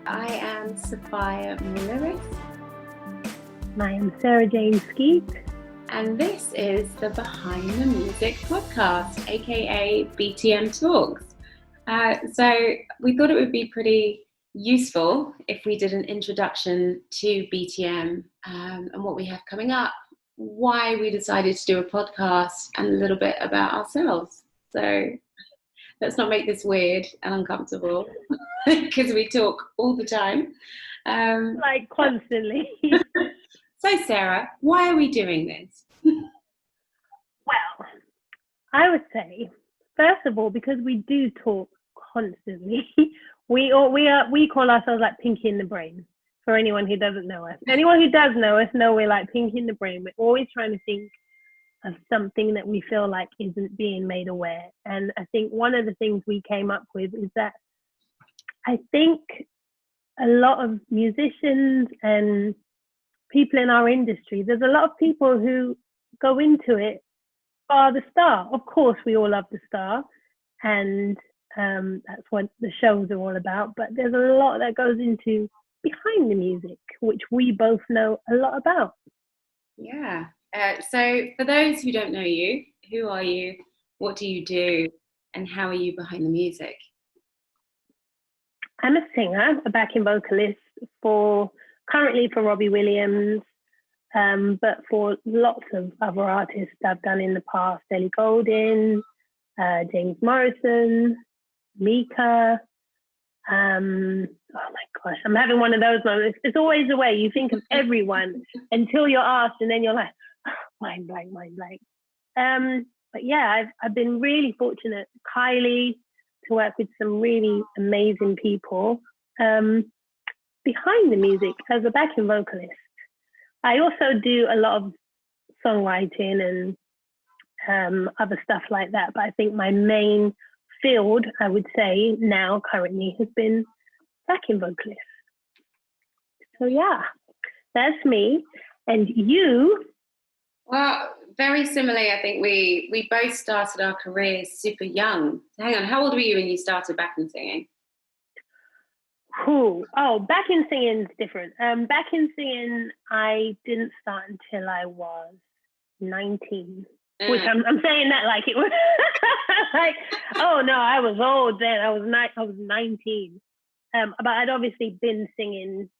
I am Safiya-Mae Lewis. I am Sara-Jane Skeete. And this is the Behind the Music podcast, aka BTMTalks. So we thought it would be pretty useful if we did an introduction to BTM and what we have coming up, why we decided to do a podcast, and a little bit about ourselves. So let's not make this weird and uncomfortable because we talk all the time. Like constantly. So Sarah, why are we doing this? Well, I would say, first of all, because we do talk constantly, we call ourselves like Pinky in the Brain, for anyone who doesn't know us. Anyone who does know us know we're like Pinky in the Brain. We're always trying to think of something that we feel like isn't being made aware. And I think one of the things we came up with is that I think a lot of musicians and people in our industry, there's a lot of people who go into it for the star. Of course, we all love the star, and that's what the shows are all about. But there's a lot that goes into behind the music, which we both know a lot about. Yeah. So for those who don't know you, who are you? What do you do? And how are you behind the music? I'm a singer, a backing vocalist currently for Robbie Williams, but for lots of other artists I've done in the past: Ellie Goulding, James Morrison, Mika. Oh my gosh, I'm having one of those moments. It's always the way you think of everyone until you're asked, and then you're like, oh, mind blank. But yeah, I've been really fortunate, Kylie, to work with some really amazing people behind the music as a backing vocalist. I also do a lot of songwriting and other stuff like that. But I think my main field, I would say now currently, has been backing vocalist. So yeah, that's me. And you? Well, very similarly, I think we both started our careers super young. Hang on, how old were you when you started backing singing? Backing singing is different. Backing singing, I didn't start until I was 19. Which I'm saying that like it was like, oh no, I was old then. I was 19. But I'd obviously been singing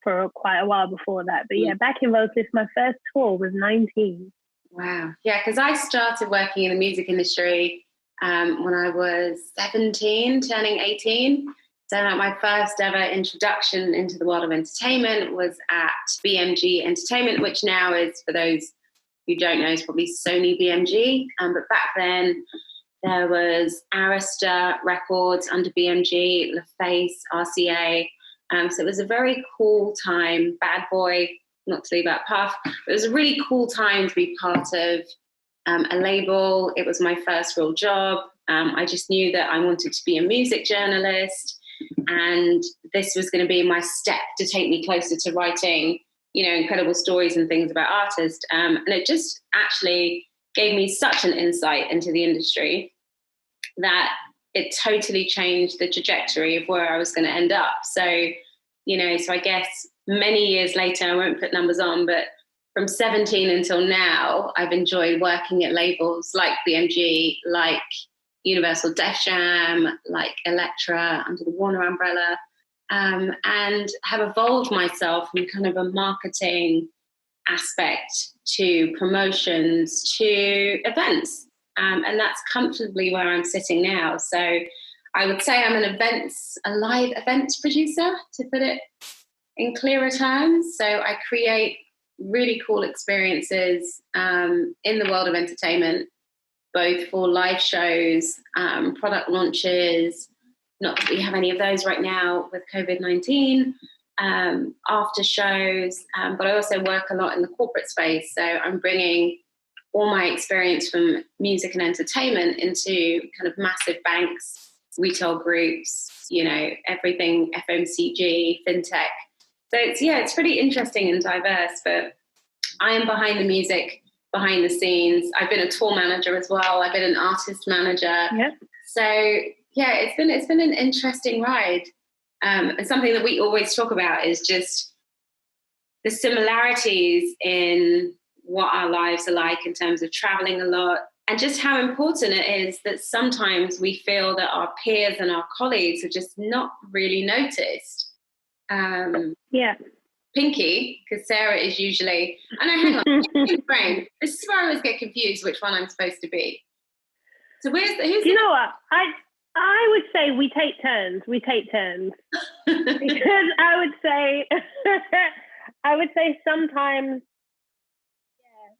for quite a while before that. But yeah, backing vocalist, my first tour was 19. Wow. Yeah, because I started working in the music industry when I was 17, turning 18. So my first ever introduction into the world of entertainment was at BMG Entertainment, which now is, for those who don't know, is probably Sony BMG. But back then there was Arista Records under BMG, LaFace, RCA. So it was a very cool time. Bad Boy, not to leave out Puff. It was a really cool time to be part of a label. It was my first real job. I just knew that I wanted to be a music journalist, and this was going to be my step to take me closer to writing, incredible stories and things about artists. And it just actually gave me such an insight into the industry that it totally changed the trajectory of where I was going to end up. So, so I guess many years later, I won't put numbers on, but from 17 until now, I've enjoyed working at labels like BMG, like Universal Def Jam, like Elektra under the Warner umbrella, and have evolved myself from kind of a marketing aspect to promotions to events. And that's comfortably where I'm sitting now. So I would say I'm a live events producer, to put it in clearer terms. So I create really cool experiences in the world of entertainment, both for live shows, product launches. Not that we have any of those right now with COVID-19, after shows, but I also work a lot in the corporate space. So I'm bringing all my experience from music and entertainment into kind of massive banks, retail groups, everything FMCG, fintech. So it's pretty interesting and diverse, but I am behind the music, behind the scenes. I've been a tour manager as well. I've been an artist manager. Yep. So yeah, it's been an interesting ride. And something that we always talk about is just the similarities in what our lives are like in terms of traveling a lot, and just how important it is that sometimes we feel that our peers and our colleagues are just not really noticed. Pinky, because Sarah is usually, I know, hang on, brain. This is where I always get confused which one I'm supposed to be. So who's you know what? I would say we take turns. Because I would say sometimes,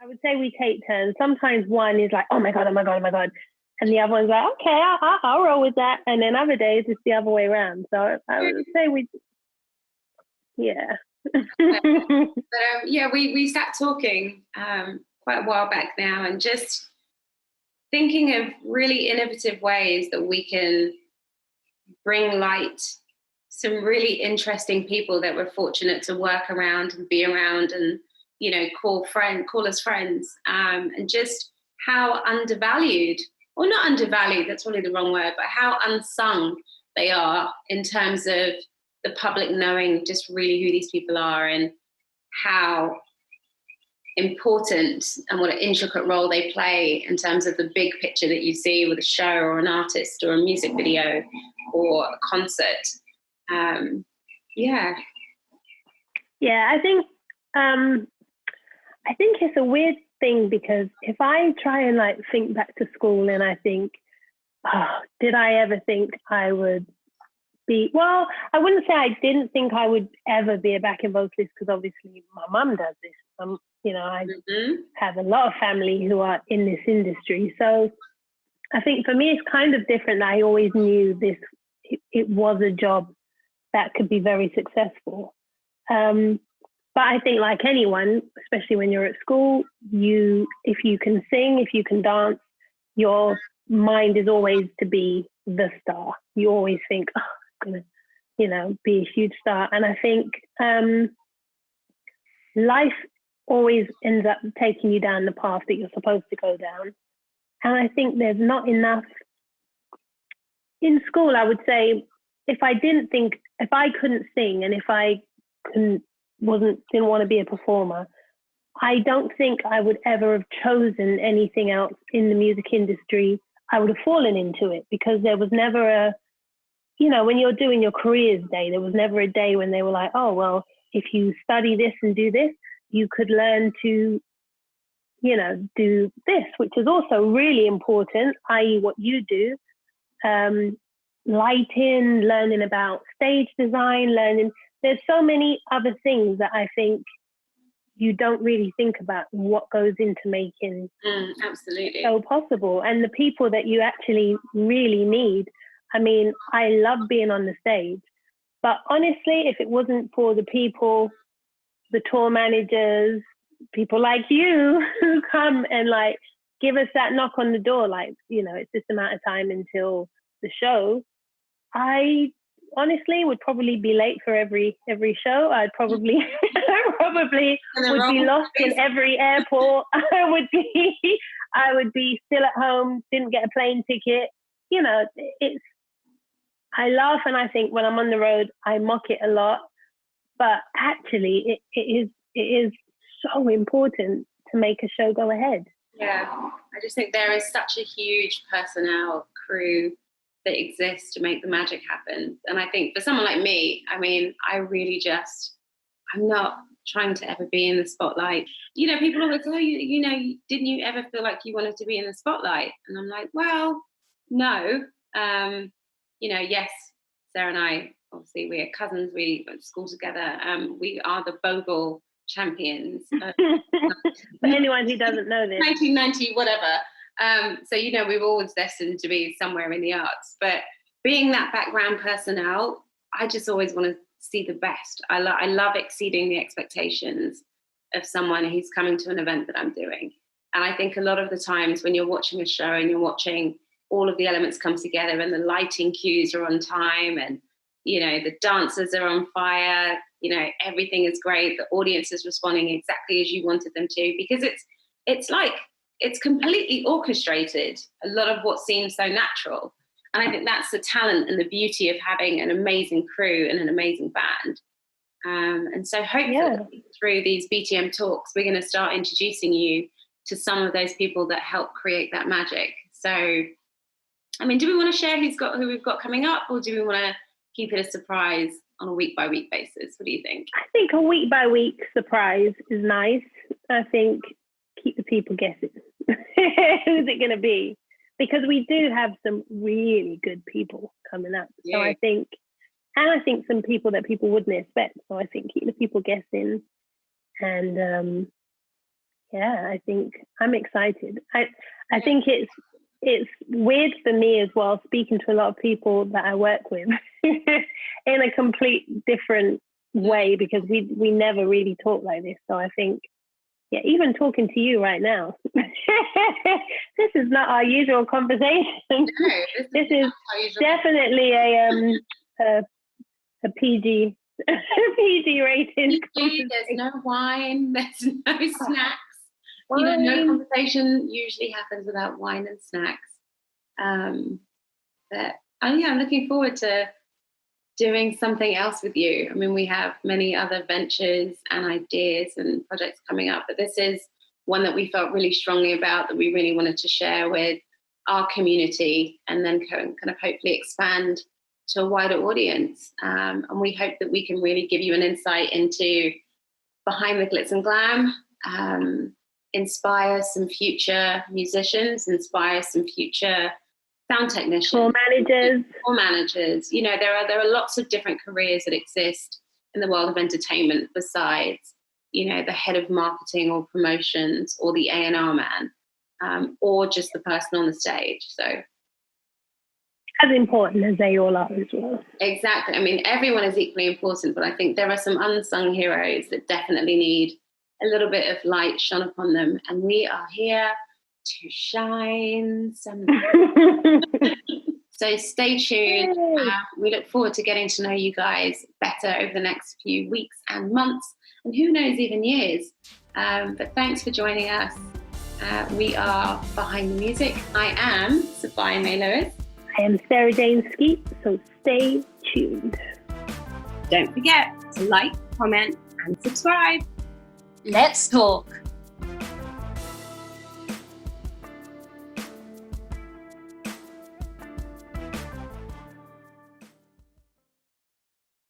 I would say we take turns. Sometimes one is like, oh my God. And the other one's like, okay, I'll roll with that. And then other days it's the other way around. So I would say we. We sat talking quite a while back now, and just thinking of really innovative ways that we can bring light some really interesting people that we're fortunate to work around and be around, and call us friends, and just how undervalued, or not undervalued, that's probably the wrong word, but how unsung they are in terms of the public knowing just really who these people are, and how important and what an intricate role they play in terms of the big picture that you see with a show or an artist or a music video or a concert. I think it's a weird thing, because if I try and think back to school and I think, did I ever think I would be, well, I wouldn't say I didn't think I would ever be a backing vocalist, because obviously my mum does this. I have a lot of family who are in this industry. So I think for me, it's kind of different. I always knew it was a job that could be very successful. But I think like anyone, especially when you're at school, if you can sing, if you can dance, your mind is always to be the star. You always think, I'm going to, be a huge star. And I think life always ends up taking you down the path that you're supposed to go down. And I think there's not enough. In school, I would say, if I couldn't sing, and if I didn't want to be a performer, I don't think I would ever have chosen anything else in the music industry. I would have fallen into it, because there was never when you're doing your careers day, there was never a day when they were like, oh, well, if you study this and do this, you could learn to, do this, which is also really important, i.e. what you do. Lighting, learning about stage design, there's so many other things that I think you don't really think about what goes into making absolutely so possible. And the people that you actually really need. I mean, I love being on the stage, but honestly, if it wasn't for the people, the tour managers, people like you who come and give us that knock on the door, it's this amount of time until the show, I honestly would probably be late for every show. I'd probably would be lost in every airport. I would be still at home, didn't get a plane ticket. I laugh, and I think when I'm on the road, I mock it a lot, but actually it is so important to make a show go ahead. Yeah, I just think there is such a huge personnel crew that exists to make the magic happen. And I think for someone like me, I mean, I'm not trying to ever be in the spotlight. People always say, didn't you ever feel like you wanted to be in the spotlight? And I'm like, well, no. Yes, Sarah and I, obviously we are cousins, we went to school together. We are the Bogle champions. For anyone who doesn't know this. 1990, whatever. So, we were always destined to be somewhere in the arts. But being that background personnel, I just always want to see the best. I love exceeding the expectations of someone who's coming to an event that I'm doing. And I think a lot of the times when you're watching a show and you're watching all of the elements come together and the lighting cues are on time and, the dancers are on fire, everything is great. The audience is responding exactly as you wanted them to, because it's completely orchestrated, a lot of what seems so natural. And I think that's the talent and the beauty of having an amazing crew and an amazing band. And so hopefully through these BTM talks, we're going to start introducing you to some of those people that help create that magic. So, I mean, do we want to share who we've got coming up, or do we want to keep it a surprise on a week-by-week basis? What do you think? I think a week-by-week surprise is nice. I think keep the people guessing. Who's it going to be? Because we do have some really good people coming up. So I think some people that people wouldn't expect. So I think keep the people guessing. And I think I'm excited. I think it's weird for me as well, speaking to a lot of people that I work with in a complete different way, because we never really talk like this. So I think, even talking to you right now, this is not our usual conversation. No, this is definitely a PG rated. There's no wine, there's no snacks. No conversation usually happens without wine and snacks. But I'm looking forward to doing something else with you. I mean, we have many other ventures and ideas and projects coming up, but this is one that we felt really strongly about, that we really wanted to share with our community, and then kind of hopefully expand to a wider audience. And we hope that we can really give you an insight into behind the glitz and glam, inspire some future musicians, inspire some future sound technicians, or managers. There are lots of different careers that exist in the world of entertainment besides, the head of marketing or promotions, or the A&R man, or just the person on the stage. So as important as they all are as well. Exactly. I mean, everyone is equally important, but I think there are some unsung heroes that definitely need a little bit of light shone upon them, and we are here to shine some light. So stay tuned. We look forward to getting to know you guys better over the next few weeks and months, and who knows, even years. But thanks for joining us. We are Behind the Music. I am Safiya-Mae Lewis. I am Sara-Jane Skeete, so stay tuned. Don't forget to like, comment, and subscribe. Let's talk.